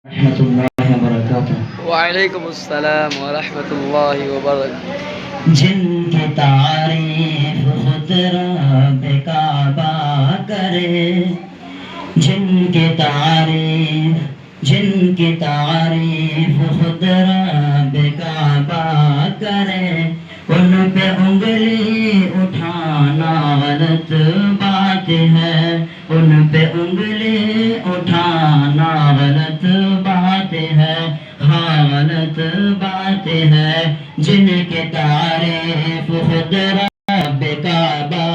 رحمۃ اللہ وبرکاتہ۔ وعلیکم السلام ورحمۃ اللہ وبرکاتہ۔ جن کی تعریف خود رب کعبہ کرے، جن کی تعریف خود رب کعبہ کرے، ان پہ انگلی اٹھانا غلط بات ہے، ان پہ انگلی اٹھانا غلط بات ہے، ہاں غلط بات ہے۔ جن کی تعریف خود رب کعبہ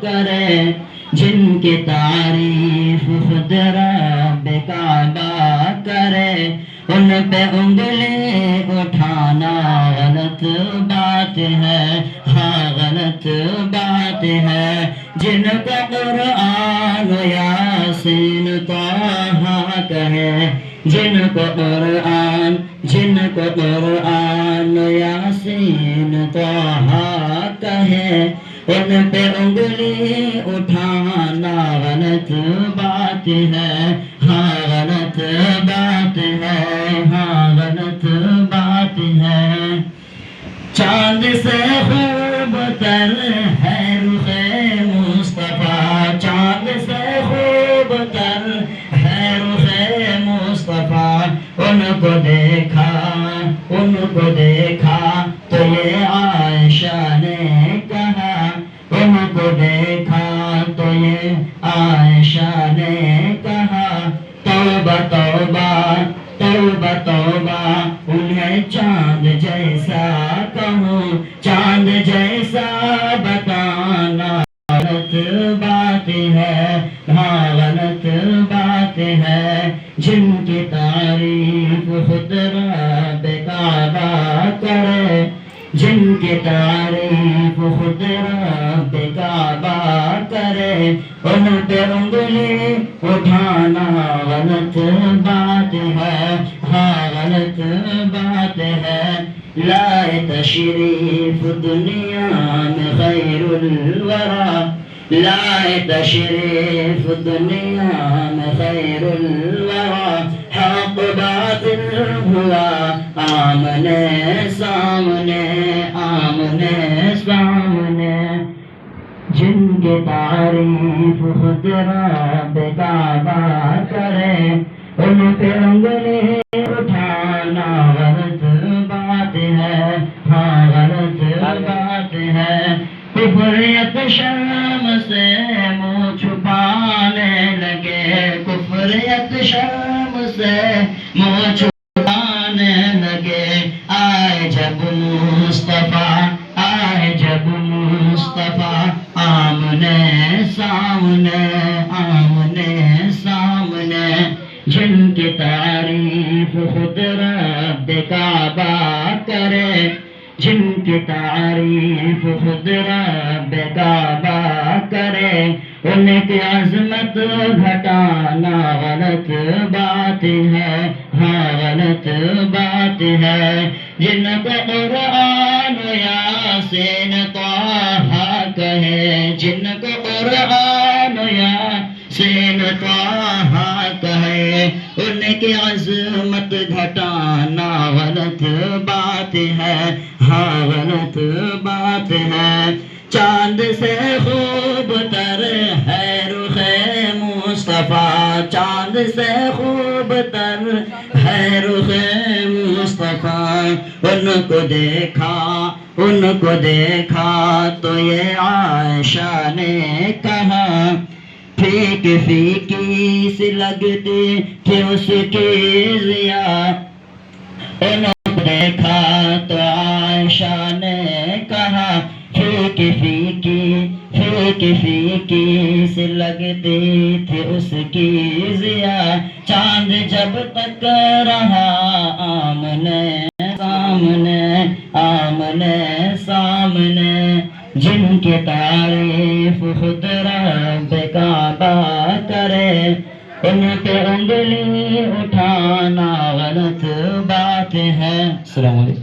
کرے، جن کی تعریف خود رب کعبہ کرے، ان پہ انگلی اٹھانا غلط بات ہے، ہاں غلط بات ہے۔ جن کو قرآن یاسین طہ کہے، جن کو قرآن یاسین طہ کہے، ان پہ انگلی اٹھانا غلط بات ہے، ہاں غلط بات ہے، ہاں غلط بات ہے۔ چاند سے خوب تر ہے رخ مصطفیٰ، چاند سے خوب تر ہے رخ مصطفیٰ، ان کو دیکھا تو یہ عائشہ نے کہا، ان کو دیکھا تو یہ عائشہ نے کہا، توبہ توبہ توبہ توبہ، انہیں چاند جیسا کہوں، چاند جیسا بتانا غلط بات ہے، ہاں غلط بات ہے۔ جن کی تعریف خود رب کعبہ کرے، جن کی تعریف خود رب کعبہ کرے، ان پہ انگلی اٹھانا غلط بات ہے، ہاں غلط بات ہے۔ لائے تشریف دنیا میں خیر الورا، لائے تشریف دنیا میں خیر الورا، حق باطل ہوا آمنے سامنے، آمنے سامنے۔ جن کی تعریف خود رب کعبہ کرے، ان پہ انگلی اٹھانا غلط بات ہے، ہاں غلط بات ہے۔ کفریت شرم سے منہ چھپانے لگے، کفریت شرم سے منہ چھپانے لگے، آئے جب مصطفیٰ، آئے جب مصطفیٰ آمنے سامنے، آمنے سامنے۔ جن کی تعریف خود رب کعبہ کرے، جن کی تعریف خود رب کعبہ کرے، ان کی عظمت گھٹانا غلط بات ہے، ہاں غلط بات ہے۔ جن کو قرآن یاسین طہ کہے، جن کو قرآن یاسین طہ کہے، ان کی عظمت گھٹانا غلط بات ہے، ہاں غلط بات ہے۔ چاند سے خوب تر ہے رخ مصطفیٰ، چاند سے خوب تر ہے رخ مصطفیٰ، ان کو دیکھا تو یہ عائشہ نے کہا، پھیکی پھیکی سی لگتی تھی اس کی ضیا، ان کو دیکھا تو عائشہ نے کہا، پھیکی پھیکی سی لگتی تھی اس کی ضیا، چاند جب تک رہا آمنے سامنے، آمنے سامنے۔ جن کی تعریف خود رب کعبہ کرے، ان پہ انگلی اٹھانا غلط بات ہے۔ السلام علیکم۔